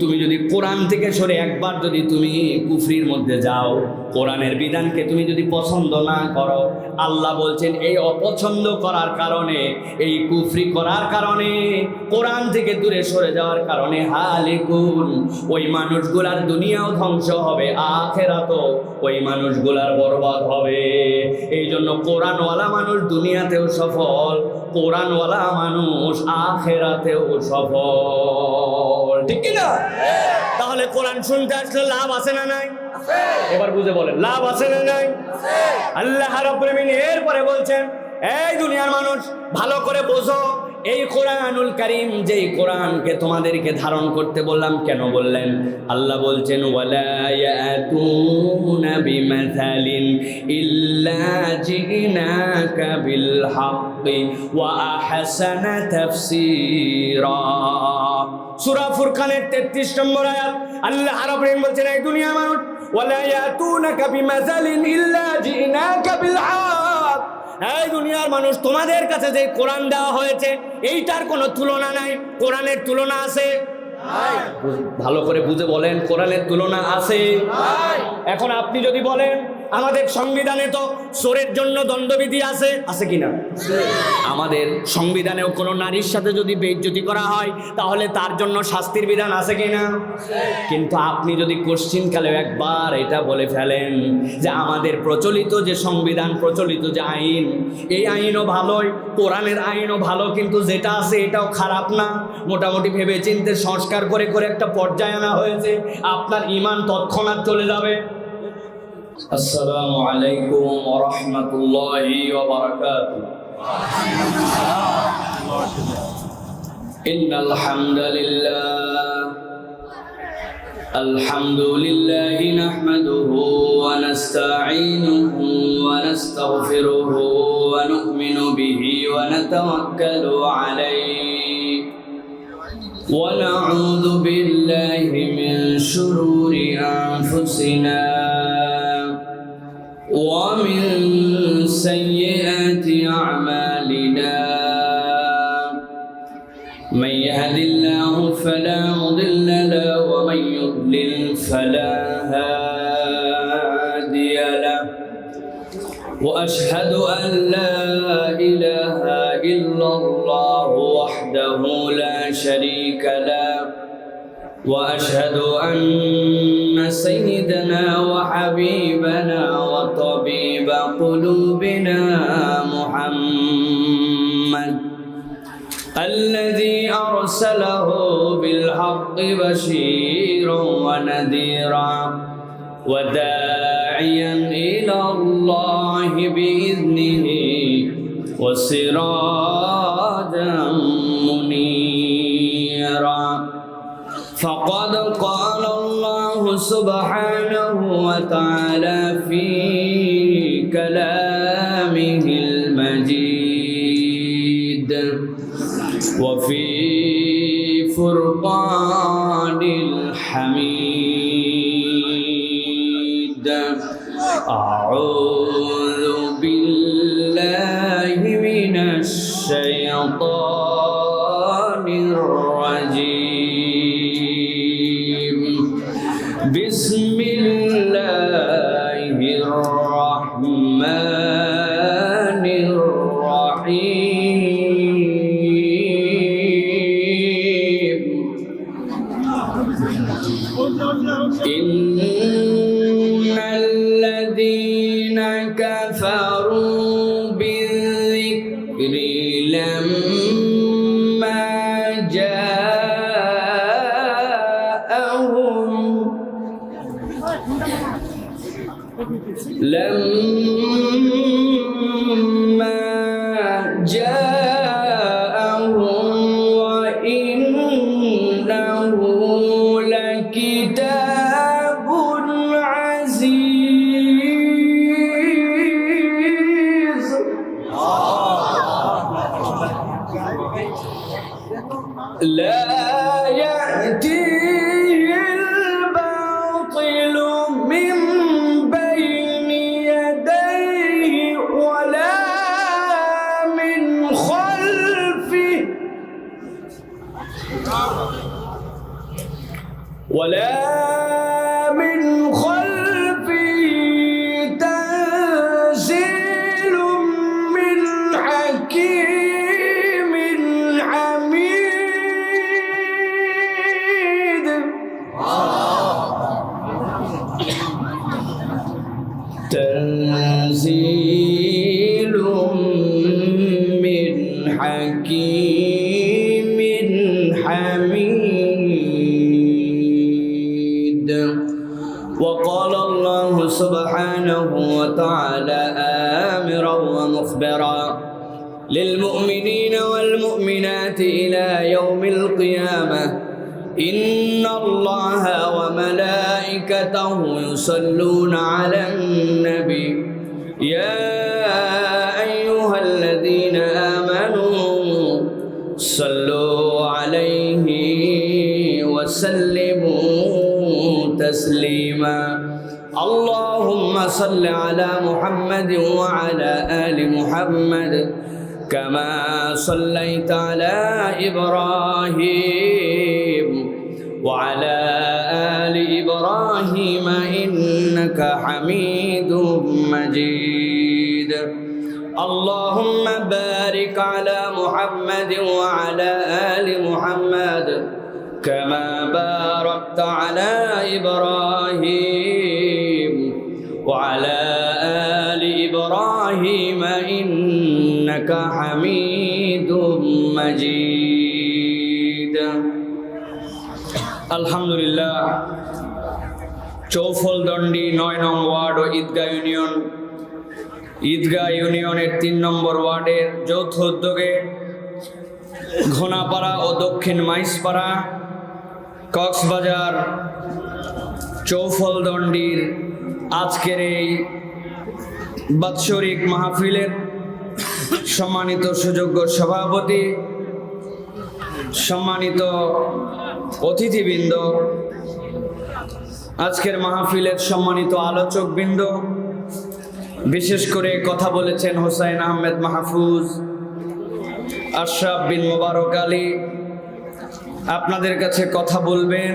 তুমি যদি কোরআন থেকে সরে একবার যদি তুমি কুফরির মধ্যে যাও, কোরআনের বিধানকে তুমি যদি পছন্দ না করো, আল্লাহ বলছেন এই অপছন্দ করার কারণে, এই কুফরি করার কারণে, কোরআন থেকে দূরে সরে যাওয়ার কারণে হালিকুন, ওই মানুষগুলার দুনিয়াও ধ্বংস হবে, আখিরাতও ওই মানুষগুলার বরবাদ হবে। এই জন্য কোরআনওয়ালা মানুষ দুনিয়াতেও সফল, কোরআনওয়ালা মানুষ আখিরাতেও সফল, ঠিক কি না? তাহলে কোরআন শুনতে আসলে লাভ আছে না নাই? এবার বুঝে বলেন, লাভ আছে না নাই? আল্লাহ রাব্বুল আলামিন এরপরে বলছেন, এই দুনিয়ার মানুষ ভালো করে বোঝো, এই কোরআনুল কারীম, যেই কোরআনকে তোমাদেরকে ধারণ করতে বললাম, কেন বললেন? আল্লাহ বলছেন ওয়ালা ইয়াতুনা বিমাসালিন ইল্লা জিনাকা বিল হাক্কি ওয়া আহসানা তাফসীরা। সূরা ফুরকানের 33 নম্বর আয়াত। আল্লাহ রাব্বুল আলামিন বলছেন, এই দুনিয়ার মানুষ ওয়ালা ইয়াতুনাকা বিমাসালিন ইল্লা জিনাকা বিল হাক্ক, এই দুনিয়ার মানুষ তোমাদের কাছে যে কোরআন দেওয়া হয়েছে এইটার কোনো তুলনা নাই। কোরআনের তুলনা আছে? ভালো করে বুঝে বলেন, কোরআনের তুলনা আছে? এখন আপনি যদি বলেন আমাদের সংবিধানে তো চোরের জন্য দণ্ডবিধি আছে, আছে কিনা? আমাদের সংবিধানেও কোনো নারীর সাথে যদি বেইজ্জতি করা হয় তাহলে তার জন্য শাস্তির বিধান আছে কিনা? কিন্তু আপনি যদি কোশ্চিনকালেও একবার এটা বলে ফেলেন যে আমাদের প্রচলিত যে সংবিধান, প্রচলিত যে আইন, এই আইনও ভালোই, কোরআনের আইনও ভালো, কিন্তু যেটা আছে এটাও খারাপ না, মোটামুটি ভেবে চিন্তে সংস্কার করে করে একটা পর্যায়ে আনা হয়েছে, আপনার ঈমান তৎক্ষণাৎ চলে যাবে। আসসালামু আলাইকুম ওয়া রাহমাতুল্লাহি ওয়া বারাকাতুহু। ইন্নাল হামদালিল্লাহ আলহামদুলিল্লাহি নাহমাদুহু ওয়া নাস্তাঈনুহু ওয়া নাস্তাগফিরুহু ওয়া নু'মিনু বিহি ওয়া নাতাওয়াক্কালু আলাইহি ওয়া নাউযু বিল্লাহি মিন শুরুরি আনফুসিনা ومن سيئات أعمالنا من يهد الله فلا مضل له ومن يضلل فلا هادي له وأشهد أن لا إله إلا الله وحده لا شريك له وأشهد أن سيدنا وحبيبنا وطبيب قلوبنا محمد الذي أرسله بالحق بشيرا ونذيرا وداعيا إلى الله بإذنه وسراجا منيرا فقد قال الله سبحانه وتعالى في كلامه المجيد وفي فرقان الحميد أعوذ بالله من الشيطان الرجيم بسم الله الرحمن الرحيم إن الذين كفروا بالذكر لما جاءهم وإنه لكتاب عزيز لا يأتيه الباطل من بين يديه ولا من خلفه تنزيل من حكيم حميد. تنزيل من حكيم حميد. وقال الله سبحانه وتعالى آمرا ومخبرا للمؤمنين والمؤمنات إلى يوم القيامة إن الله وملائكته يصلون على النبي يا أيها الذين آمنوا صلوا عليه وسلموا تسليما. اللهم صل على محمد وعلى آل محمد كما صليت على إبراهيم وعلى آل إبراهيم إنك حميد مجيد. اللهم بارك على محمد وعلى آل محمد كما باركت على إبراهيم وعلى آل إبراهيم إنك حميد مجيد. আলহামদুলিল্লাহ, চৌফলদণ্ডী ৯ নং ওয়ার্ড ও ঈদগাহ ইউনিয়নের ৩ নম্বর ওয়ার্ডের যৌথ উদ্যোগে ঘোনাপাড়া ও দক্ষিণ মাইজপাড়া কক্সবাজার চৌফলদণ্ডির আজকের এই বাৎসরিক মাহফিলের সম্মানিত সুযোগ্য সভাপতি, সম্মানিত অতিথিবৃন্দ, আজকের মাহফিলের সম্মানিত আলোচকবৃন্দ, বিশেষ করে কথা বলেছেন হোসাইন আহমেদ মাহফুজ, আশরাফ বিন মোবারক আলী, আপনাদের কাছে কথা বলবেন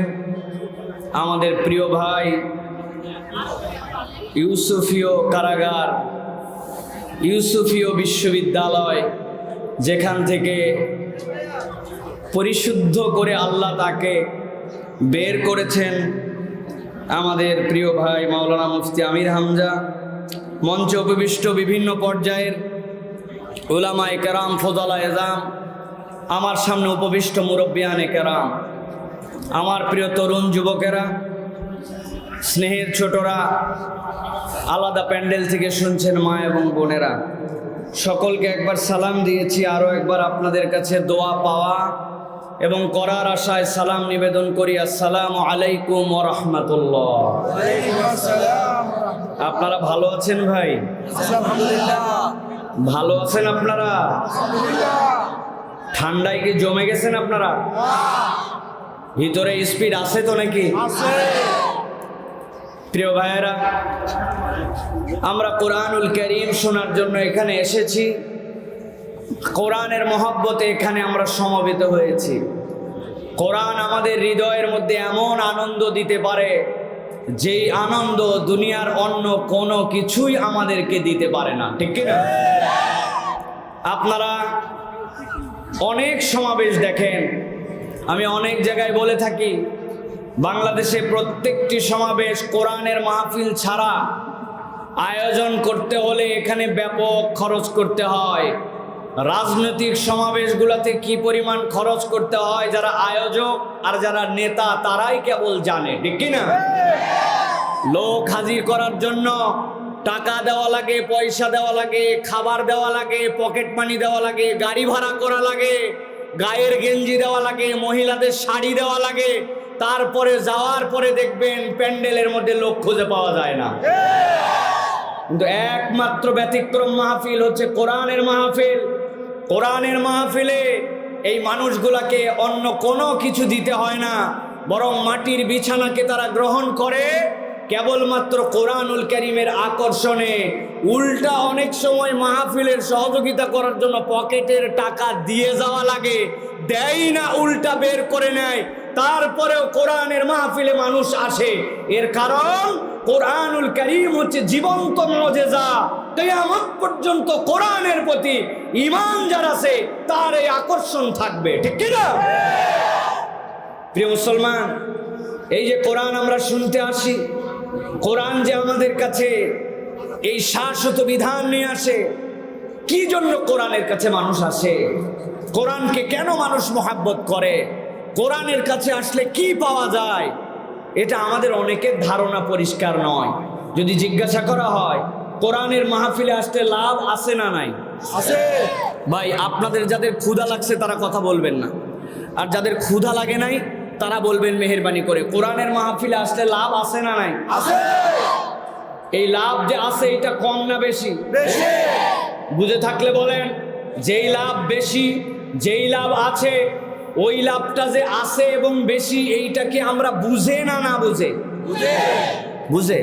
আমাদের প্রিয় ভাই ইউসুফীয় কারাগার, ইউসুফীয় বিশ্ববিদ্যালয়, যেখান থেকে পরিশুদ্ধ করে আল্লাহ তাকে বের করেছেন আমাদের প্রিয় ভাই মাওলানা মুফতি আমির হামজা, মঞ্চে উপবিষ্ট বিভিন্ন পর্যায়ের উলামায়ে কেরাম, ফোদালা এজাম, আমার সামনে উপবিষ্ট মুরব্বিয়ানে কেরাম, আমার প্রিয় তরুণ যুবকেরা, স্নেহের ছোটরা, আলাদা প্যান্ডেল থেকে শুনছেন মা এবং বোনেরা, সকলকে একবার সালাম দিয়েছি। আরও একবার আপনাদের কাছে দোয়া পাওয়া এবং করার আশায় সালাম নিবেদন করি। আসসালামু আলাইকুম ওয়া রাহমাতুল্লাহ। আপনারা ভালো আছেন ভাই? ভালো আছেন আপনারা? ঠান্ডায় কি জমে গেছেন আপনারা? ভিতরে স্পিড আছে তো নাকি? প্রিয় ভাইয়েরা, আমরা কোরআনুল কারীম শোনার জন্য এখানে এসেছি। কোরআনের মহব্বতে এখানে আমরা সমবেত হয়েছি। কোরআন আমাদের হৃদয়ের মধ্যে এমন আনন্দ দিতে পারে যেই আনন্দ দুনিয়ার অন্য কোনো কিছুই আমাদেরকে দিতে পারে না, ঠিক কি না? আপনারা অনেক সমাবেশ দেখেন, আমি অনেক জায়গায় বলে থাকি, বাংলাদেশে প্রত্যেকটি সমাবেশ কোরআনের মাহফিল ছাড়া আয়োজন করতে হলে এখানে ব্যাপক খরচ করতে হয়। রাজনৈতিক সমাবেশগুলোতে কি পরিমাণ খরচ করতে হয় যারা আয়োজক আর যারা নেতা তারাই কেবল জানে, ঠিক কি না? লোক হাজির করার জন্য টাকা দেওয়া লাগে, পয়সা দেওয়া লাগে, খাবার দেওয়া লাগে, পকেট মানি দেওয়া লাগে, গাড়ি ভাড়া করা লাগে, গায়ের গেঞ্জি দেওয়া লাগে, মহিলাদের শাড়ি দেওয়া লাগে। তারপরে যাওয়ার পরে দেখবেন প্যান্ডেলের মধ্যে লোক খুঁজে পাওয়া যায় না। কিন্তু একমাত্র ব্যতিক্রম মাহফিল হচ্ছে কোরআনের মাহফিল। কোরআনের মাহফিলে এই মানুষগুলাকে অন্য কোনো কিছু দিতে হয় না, বরং মাটির বিছানাকে তারা গ্রহণ করে কেবলমাত্র কোরআনুল কারীমের আকর্ষণে। উল্টা অনেক সময় মাহফিলের সহযোগিতা করার জন্য পকেটের টাকা দিয়ে যাওয়া লাগে, দেয় না, উল্টা বের করে নেয়। তারপরেও কোরআনের মাহফিলে মানুষ আসে। এর কারণ কোরআনুল কারীম হচ্ছে জীবন্ত মুজিজা। কিয়ামত পর্যন্ত কোরআনের প্রতি ঈমান যার আছে তার এই আকর্ষণ থাকবে, ঠিক কি না? প্রিয় মুসলমান, এই যে কোরআন আমরা শুনতে আসি, কোরআন যে আমাদের কাছে এই শাশ্বত বিধান নিয়ে আসে, কি জন্য কোরআনের কাছে মানুষ আসে? কোরআনকে কেন মানুষ মহাব্বত করে? কোরআনের কাছে আসলে কি পাওয়া যায়? এটা আমাদের অনেকের ধারণা পরিষ্কার নয়। যদি জিজ্ঞাসা করা হয় কোরআনের মাহফিলে আসলে লাভ আছে না নাই? আছে। ভাই, আপনাদের যাদের ক্ষুধা লাগছে তারা কথা বলবেন না, আর যাদের ক্ষুধা লাগে নাই তারা বলবেন মেহেরবানি করে, কোরআনের মাহফিলে আসলে লাভ আছে না নাই? আছে। এই লাভ যে আছে এটা কম না বেশি? বেশি। বুঝে থাকলে বলেন, যেই লাভ বেশি, যেই লাভ আছে, ওই লাভটা যে আছে এবং বেশি, এইটাকে আমরা বুঝে না না বুঝে? বুঝে।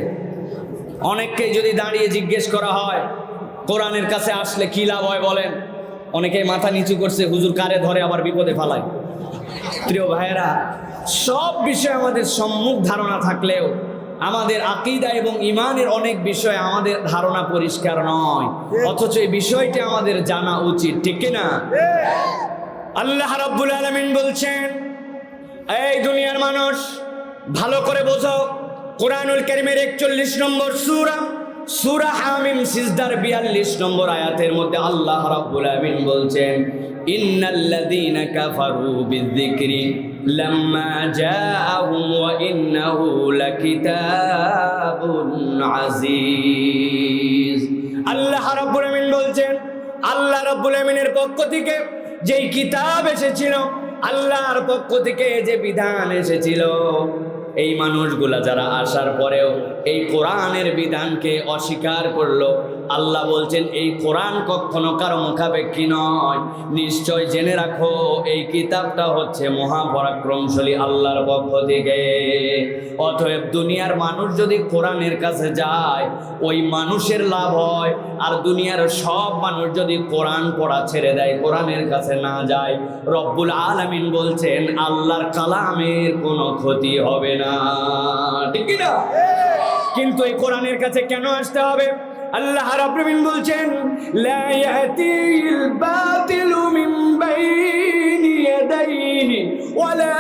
অনেককে যদি দাঁড়িয়ে জিজ্ঞেস করা হয় কোরআনের কাছে আসলে কি লাভ হয় বলেন, অনেকে মাথা নিচু করছে, হুজুর কারে ধরে আবার বিপদে ফেলায়। প্রিয় ভাইয়েরা, সব বিষয়ে আমাদের সম্মুখ ধারণা থাকলেও আমাদের আকীদা এবং ঈমানের অনেক বিষয় আমাদের ধারণা পরিষ্কার নয়, অথচ এই বিষয়টি আমাদের জানা উচিত, ঠিক কিনা? আল্লাহ রাব্বুল আলামিন বলছেন, এই দুনিয়ার মানুষ ভালো করে বোঝো, কোরআনুল কারীমের 41 নম্বর সূরা হামিম সিজদার 42 নম্বর আয়াতের মধ্যে আল্লাহ রাব্বুল আলামিন বলছেন, ইন্নাল্লাযীনা কাফারু বিযিকরি লাম্মা জাআহুম ওয়া ইন্নাহু লাকিতাবুন আজিজ। আল্লাহ রাব্বুল আলামিন বলছেন, আল্লাহ রাব্বুল আলামিনের পক্ষ থেকে যেই কিতাব এসেছিল, আল্লাহর পক্ষ থেকে যে বিধান এসেছিল, এই মানুষগুলা যারা আসার পরেও এই কোরআনের বিধানকে অস্বীকার করলো, আল্লাহ বলছেন এই কোরআন কখনো কারো মুখাপেক্ষী নয়। নিশ্চয় জেনে রাখো এই কিতাবটা হচ্ছে মহাপরাক্রমশালী আল্লাহর পক্ষ থেকে। অতএব দুনিয়ার মানুষ যদি কোরআনের কাছে যায় ওই মানুষের লাভ হয়, আর দুনিয়ার সব মানুষ যদি কোরআন পড়া ছেড়ে দেয়, কোরআনের কাছে না যায়, রব্বুল আলামিন বলছেন আল্লাহর কালামের কোনো ক্ষতি হবে না, ঠিক কি না? কিন্তু এই কোরআনের কাছে কেন আসতে হবে? আল্লাহ রাব্বুল আলামিন বলছেন, লা ইয়াতিল বাতিলু মিন বাইনি ইয়াদাইহি ওয়ালা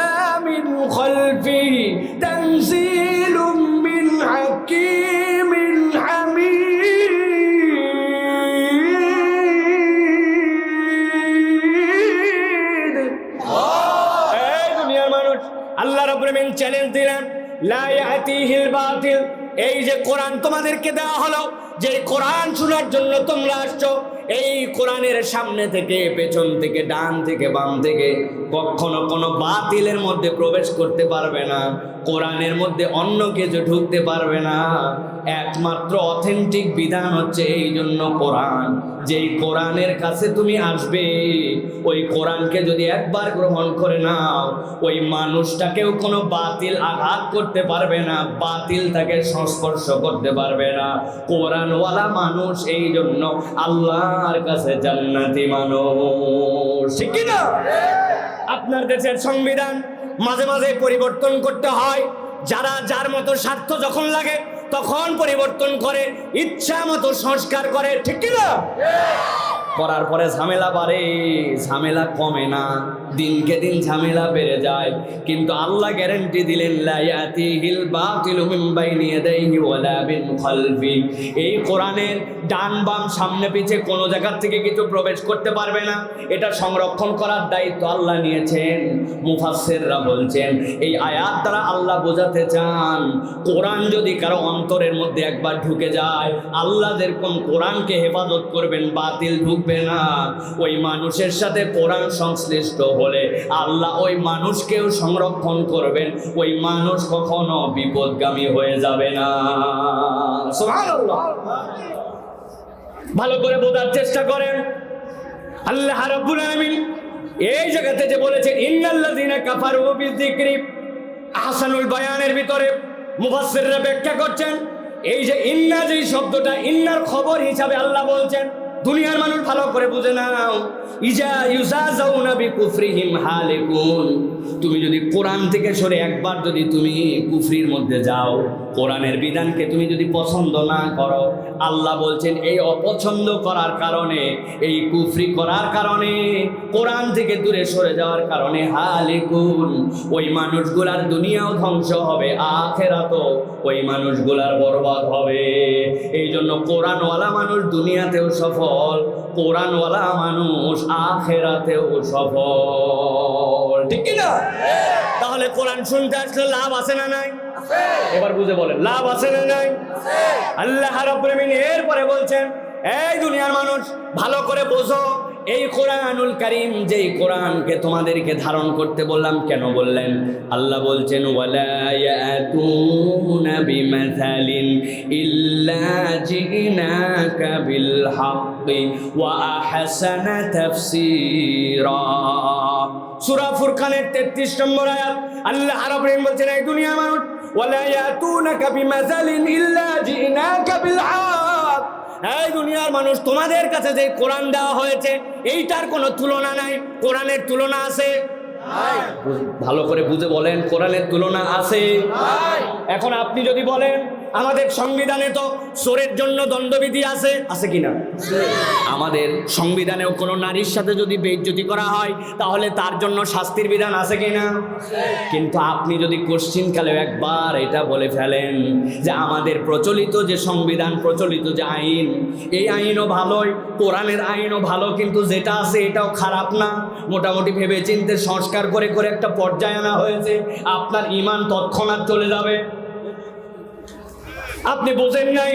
মিন খালফিহি তানজিলুম মিন হাকীমিন হামিদ। এই দুনিয়ার মানুষ, আল্লাহ রাব্বুল আলামিন চ্যালেঞ্জ দিলেন, লা ইয়াতিহিল বাতিল, এই যে কোরআন তোমাদেরকে দেওয়া হলো, যে কোরআন শোনার জন্য তোমরা আসছো, এই কোরআনের সামনে থেকে, পেছন থেকে, ডান থেকে, বাম থেকে কখনো কোনো বাতিলের মধ্যে প্রবেশ করতে পারবে না, কোরআনের মধ্যে অন্য কিছু ঢুকতে পারবে না। একমাত্র অথেন্টিক বিধান হচ্ছে এই জন্য কোরআন। যেই কোরআনের কাছে তুমি আসবে, ওই কোরআনকে যদি একবার গ্রহণ করে নাও, ওই মানুষটাকেও কোনো বাতিল আঘাত করতে পারবে না, বাতিল তাকে সংস্পর্শ করতে পারবে না। কোরআনওয়ালা মানুষ এই জন্য আল্লাহর কাছে জান্নাতি মানুষ, ঠিক কি না? আপনার দেশের সংবিধান মাঝে মাঝে পরিবর্তন করতে হয়, যারা যার মতো স্বার্থ যখন লাগে তখন পরিবর্তন করে, ইচ্ছা মতো সংস্কার করে, ঠিক কি না? করার পরে ঝামেলা বাড়ে, ঝামেলা কমে না, দিনকে দিন ঝামেলা বেড়ে যায়। কিন্তু আল্লাহ গ্যারান্টি দিলেন, লা ইয়াতিহিল বাতিলু মিন বাইনি ইয়াদাইহি ওয়ালা মিন খালফি, এই কোরআনের ডান বাম সামনে পিছে কোনো জায়গা থেকে কিছু প্রবেশ করতে পারবে না। এটা সংরক্ষণ করার দায়িত্ব আল্লাহ নিয়েছেন। মুফাসসিররা বলছেন, এই আয়াত দ্বারা আল্লাহ বোঝাতে চান, কোরআন যদি কারো অন্তরের মধ্যে একবার ঢুকে যায়, আল্লাহ যেরকম কোরআনকে হেফাজত করবেন, বাতিল ঢুকবে না। ওই মানুষের সাথে কোরআন সংশ্লিষ্ট হলে আল্লাহ ওই মানুষকেও সংরক্ষণ করবেন, ওই মানুষ কখনো বিপদগামী হয়ে যাবে না। সুবহানাল্লাহ। ভালো করে বোঝার চেষ্টা করেন। আল্লাহ রাব্বুল আলামিন এই জায়গাতে যে বলেছেন, ইন্নাল্লাযীনা কাফারু বিযিকরি, আহসানুল বায়ানের ভিতরে মুফাসসিররা ব্যাখ্যা করছেন, এই যে ইন্না, যে শব্দটা ইন্নার খবর হিসাবে আল্লাহ বলছেন, দুনিয়ার মানুষ ভালো করে বুঝে নাও, ইজা ইউজাজাউনা বিকুফরিহিম হালিকুন। তুমি যদি কোরআন থেকে সরে একবার যদি তুমি কুফরির মধ্যে যাও, কোরআনের বিধানকে তুমি যদি পছন্দ না করো, আল্লাহ বলছেন এই অপছন্দ করার কারণে, এই কুফরি করার কারণে, কোরআন থেকে দূরে সরে যাওয়ার কারণে হালিকুন, ওই মানুষগুলার দুনিয়াও ধ্বংস হবে, আখিরাতও ওই মানুষগুলার বরবাদ হবে। এই জন্য কোরআনওয়ালা মানুষ দুনিয়াতেও সফল, কোরআনওয়ালা মানুষ আখিরাতেও সফল, ঠিক কি না? তাহলে কোরআন শুনতে আসলে লাভ আছে না নাই? এবার বুঝে বলেন, লাভ আছে না নাই? আল্লাহ রাব্বুল আলামিন এরপরে বলছেন, এই দুনিয়ার মানুষ ভালো করে বোঝো, এই কোরআনুল কারীম, যেই কোরআনকে তোমাদেরকে ধারণ করতে বললাম, কেন বললেন? আল্লাহ বলছেন, ওয়ালা ইয়াতুনা বিমাসালিন ইল্লা জিনাকা বিল হাক্কি ওয়া আহসানা তাফসীরা। সূরা ফুরকানের 33 নম্বর আয়াত। আল্লাহ রাব্বুল আলামিন বলছেন, এই দুনিয়ার মানুষ, ওয়ালা ইয়াতুনাকা বিমাসালিন ইল্লা জিনাকা বিল হাক্ক, এই দুনিয়ার মানুষ তোমাদের কাছে যে কোরআন দেওয়া হয়েছে এইটার কোনো তুলনা নাই। কোরআনের তুলনা আছে? ভালো করে বুঝে বলেন, কোরআনের তুলনা আছে? এখন আপনি যদি বলেন আমাদের সংবিধানে তো চোরের জন্য দণ্ডবিধি আছে, আছে কিনা? আমাদের সংবিধানেও কোনো নারীর সাথে যদি বেইজ্জতি করা হয় তাহলে তার জন্য শাস্তির বিধান আছে কিনা? কিন্তু আপনি যদি কোশ্চিনকালেও একবার এটা বলে ফেলেন যে আমাদের প্রচলিত যে সংবিধান, প্রচলিত যে আইন, এই আইনও ভালোই, কোরআনের আইনও ভালো, কিন্তু যেটা আছে এটাও খারাপ না, মোটামুটি ভেবে চিন্তে সংস্কার করে করে একটা পর্যায়ে আনা হয়েছে, আপনার ঈমান তৎক্ষণাৎ চলে যাবে। আপনি বোঝেন নাই,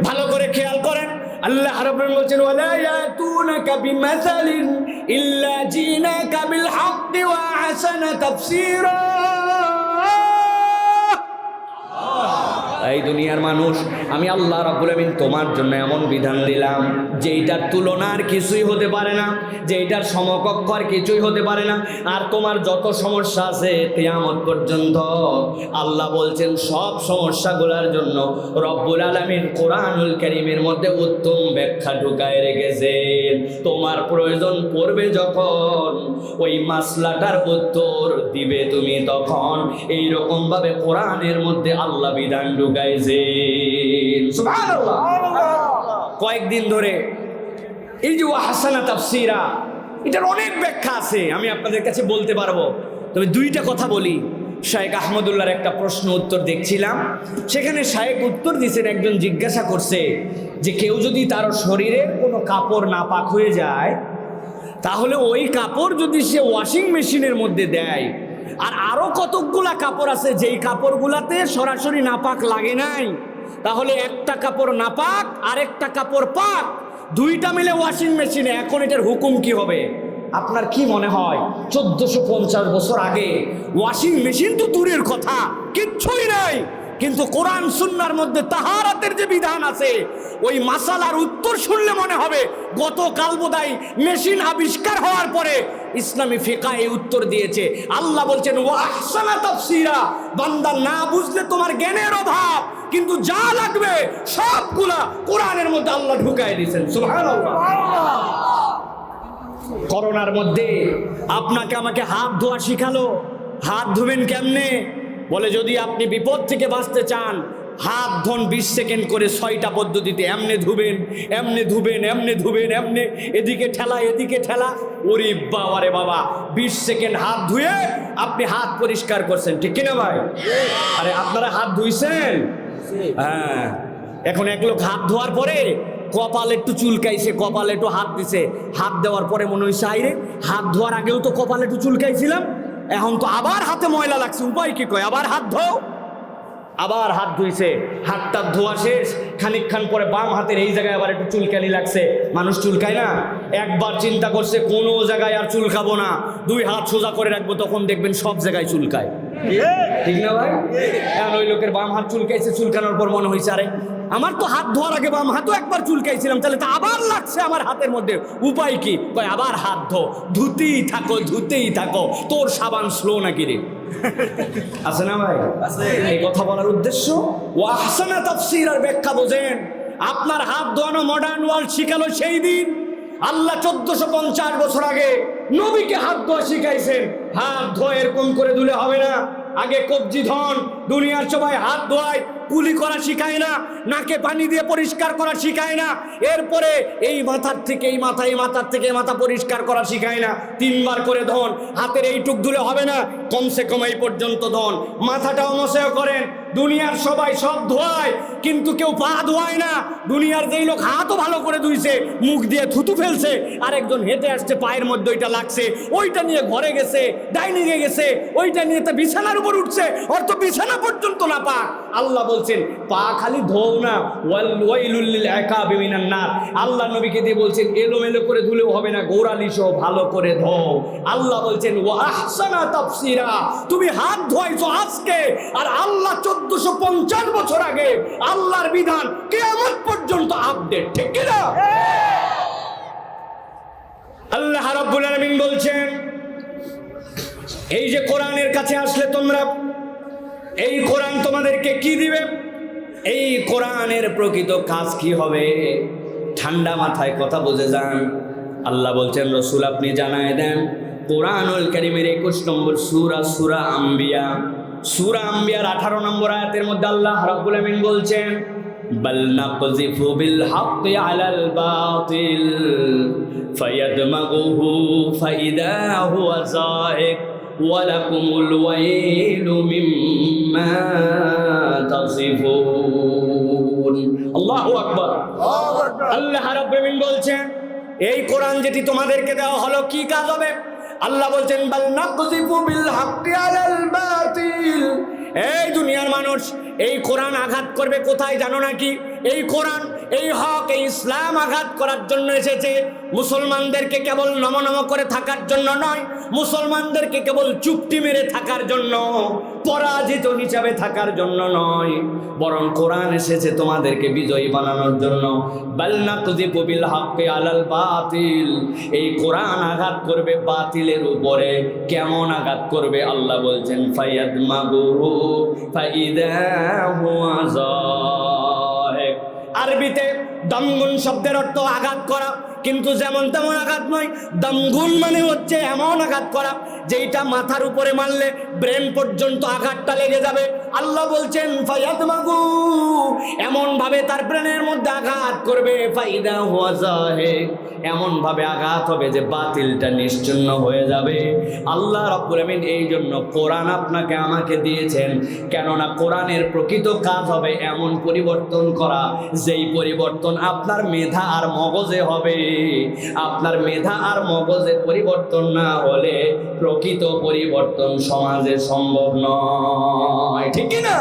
ভালো করে খেয়াল করেন। আল্লাহ রাব্বুল আলামিন বলছেন, ওয়ালা ইয়াতুনাকা বিমাসালিন ইল্লা জিনাকা বিল হাক্কি ওয়া আহসানা তাফসীরা। এই দুনিয়ার মানুষ, আমি আল্লাহ রাব্বুল আলামিন তোমার জন্য এমন বিধান দিলাম যেইটার তুলনার কিছুই হতে পারে না, যেইটার সমকক্ষ আর কিছুই হতে পারে না। আর তোমার যত সমস্যা আছে কিয়ামত পর্যন্ত, আল্লাহ বলছেন সব সমস্যাগুলোর জন্য রব্বুল আলামিন কোরআনুল কারীমের মধ্যে উত্তম ব্যাখ্যা ঢুকায় রেখেছেন। তোমার প্রয়োজন পড়বে যখন, ওই মাসলাটার উত্তর দিবে তুমি তখন। এইরকম ভাবে কোরআনের মধ্যে আল্লাহ বিধান ঢুকাইছেন। সুবহানাল্লাহ। কয়েকদিন ধরে এই যে ওয়াহসানা তাফসীরা, এটার অনেক ব্যাখ্যা আছে, আমি আপনাদের কাছে বলতে পারবো, তবে দুইটা কথা বলি। শায়েখ আহমদুল্লাহর একটা প্রশ্ন উত্তর দেখছিলাম, সেখানে শায়েখ উত্তর দিয়েছেন, একজন জিজ্ঞাসা করছে যে কেউ যদি তার শরীরের কোনো কাপড় নাপাক হয়ে যায়, তাহলে ওই কাপড় যদি সে ওয়াশিং মেশিনের মধ্যে দেয়, আর আরো কতকগুলা কাপড় আছে যেই কাপড়গুলাতে সরাসরি নাপাক লাগে নাই, তাহলে একটা কাপড় নাপাক আর একটা কাপড় পাক, দুইটা মিলে ওয়াশিং মেশিনে, এখন এটার হুকুম কি হবে? আপনার কি মনে হয় 1450 বছর আগে ওয়াশিং মেশিন তো দূরের কথা, কিচ্ছুই নাই, কিন্তু কোরআন সুন্নাহর মধ্যে তাহারাতের যে বিধান আছে, ওই মাসালার উত্তর শুনলে মনে হবে গতকাল বোধহয় মেশিন আবিষ্কার হওয়ার পরে ইসলামী ফিকহ এই উত্তর দিয়েছে। আল্লাহ বলছেন, ওয়া আহসানা তাফসীরা, বান্দা না বুঝলে তোমার জ্ঞানের অভাব, কিন্তু যা লাগবে সবগুলা কোরআনের মধ্যে আল্লাহ ঢুকায় দিয়েছেন। সুবহানাল্লাহ। করোনার মধ্যে আপনাকে আমাকে হাত ধোয়া শিখালো, হাত ধুবেন কেমনে? বলে যদি আপনি বিপদ থেকে বাঁচতে চান, হাত ধোন 20 সেকেন্ড করে 6টা পদ্ধতিতে, এমনে ধুবেন, এমনে ধুবেন, এমনে ধুবেন, এমনে, এদিকে ঠেলা, এদিকে ঠেলা। ওরে বাবা রে বাবা, 20 সেকেন্ড হাত ধুয়ে আপনি হাত পরিষ্কার করছেন, ঠিক কিনা ভাই? আরে আপনারা হাত ধুইছেন? হ্যাঁ। এখন এক লোক হাত ধোয়ার পরে কপাল একটু চুলকাইছে, কপালে একটু হাত দিছে, হাত দেওয়ার পরে মনে হয়েছে আইরে হাত ধোয়ার আগেও তো কপালে একটু চুলকাইছিলাম, এখন তো আবার হাতে ময়লা লাগছে, উপায় কি? কয় আবার হাত ধো। আবার হাত ধুইছে, হাতটা ধোয়া শেষ, খানিকক্ষণ পরে বাম হাতের এই জায়গায় আবার একটু চুলকানি লাগছে। মানুষ চুলকায় না? একবার চিন্তা করছে কোনো জায়গায় আর চুলকাবো না, 2 হাত সোজা করে রাখবো, তখন দেখবেন সব জায়গায় চুলকায়, ঠিক না ভাই? এখন ওই লোকের বাম হাত চুলকাইছে, চুলকানোর পর মনে হয়েছে আরে আমার তো হাত ধোয়ার আগে বাম হাতও একবার চুলকাইছিলাম, তাহলে তো আবার লাগছে আমার হাতের মধ্যে, উপায় কি? কয় আবার হাত ধো, ধুতেই থাকো, ধুতেই থাকো, তোর সাবান স্লো নাকি রে? আছে না ভাই? এই কথা বলার উদ্দেশ্য ওয়াহসানা তাফসীরের ব্যাখ্যা বোঝেন। আপনার হাত ধোয়ানো মডার্ন ওয়ার্ল্ড শিখালো সেই দিন। আল্লাহ 1450 বছর আগে নবীকে হাত ধোয়া শিখাইছেন। হাত ধোয়া এরকম করে ধুলে হবে না, আগে কবজি ধন। দুনিয়ার সবাই হাত ধোয়ায়, কুলি করা শিখায় না, নাকে পানি দিয়ে পরিষ্কার করা শিখায় না, এরপরে এই মাথার থেকে এই মাথা, এই মাথার থেকে এই মাথা পরিষ্কার করা শিখায় না। 3 বার করে ধন, হাতের এইটুক ধুলে হবে না, কমসে কম এই পর্যন্ত ধন। মাথাটাও মশাও করেন। দুনিয়ার সবাই সব ধোয়ায়, কিন্তু কেউ পা ধোয়ায় না। দুনিয়ার যেই লোক হাতও ভালো করে ধুইছে, মুখ দিয়ে থুতু ফেলছে, আরেকজন হেঁটে আসছে, পায়ের মধ্যে ওইটা লাগছে, ওইটা নিয়ে ঘরে গেছে, ডাইনিংয়ে গেছে, ওইটা নিয়ে তো বিছানার উপর উঠছে, ওর তো বিছানা পর্যন্ত না পা। আল্লাহ বলছেন পা খালি ধোও না, ওয়াইলুল লিল আকাবি মিনান নার। আল্লাহ নবীকে দিয়ে বলছেন এলোমেলো করে ধুলেও হবে না, গোড়ালি সহ ভালো করে ধোও। আল্লাহ বলছেন ওয়া আহসানা তাফসীরা, তুমি হাত ধোয়াইছো আজকে, আর আল্লাহ 1450 বছর আগে আল্লাহর বিধান কিয়ামত পর্যন্ত আপডেট, ঠিক কি না? আল্লাহ রাব্বুল আলামিন বলছেন এই যে কোরআনের কাছে আসলে তোমরা, এই কোরআন তোমাদেরকে কি দিবে? এই কোরআনের প্রকৃত কাজ কি হবে? ঠান্ডা মাথায় কথা বুঝে যান। আল্লাহ বলছেন রসুল আপনি জানায় দেন, কোরআনুল কারীমের 21 নম্বর সূরা, সূরা আম্বিয়া, সূরা আম্বিয়ার 18 নম্বর আয়াতের মধ্যে আল্লাহ রাব্বুল আমিন বলছেন বাল নাকযিফু বিল হাক্কি আলাল বাতিল ফায়াদমাগুহু ফাইদা হুয়া যাহিক ওয়ালাকুমুল ওয়াইলু মিম্মা তাসিফুন। আল্লাহু আকবার। আল্লাহ রাব্বুল আমিন বলছেন এই কোরআন যেটি তোমাদেরকে দেওয়া হলো কি কাজ হবে? আল্লাহ বলছেন বাল নাকযিফু বিল হাক্কি আলাল বাতিল। এই দুনিয়ার মানুষ এই কোরআন আঘাত করবে কোথায় জানো নাকি? এই কোরআন, এই হক, এই ইসলাম আঘাত করার জন্য এসেছে। মুসলমানদেরকে কেবল নমনম করে থাকার জন্য নয়, মুসলমানদেরকে কেবল চুপটি মেরে থাকার জন্য, পরাজিত হিসাবে থাকার জন্য নয়, বরং কোরআন এসেছে তোমাদেরকে বিজয়ী বানানোর জন্য। বাল নাকযিফু বিল হাক্কি আলাল বাতিল, এই কোরআন আঘাত করবে বাতিলের উপরে। কেমন আঘাত করবে? আল্লাহ বলছেন ফায়াদমাগুহু ফাইদা হুয়া যাহিক। আরবিতে দমগুন শব্দের অর্থ আঘাত করা, কিন্তু যেমন তেমন আঘাত নয়। দমগুন মানে হচ্ছে এমন আঘাত করা যেটা মাথার উপরে মারলে ব্রেন পর্যন্ত আঘাতটা লেগে যাবে। আল্লাহ বলছেন ফায়াদমাগু, এমন ভাবে তার ব্রেনের মধ্যে আঘাত করবে, ফাইদা হুয়া যাহিক, এমন ভাবে আঘাত হবে যে বাতিলটা নিশ্চিহ্ন হয়ে যাবে। আল্লাহ রাব্বুল আমিন এই জন্য কোরআন আপনাকে আমাকে দিয়েছেন, কেননা কোরআনের প্রকৃত কাজ হবে এমন পরিবর্তন করা, যেই পরিবর্তন আপনার মেধা আর মগজে হবে। আপনার মেধা আর মগজে পরিবর্তন না হলে প্রকৃত পরিবর্তন সমাজে সম্ভব নয়, ঠিক কি না?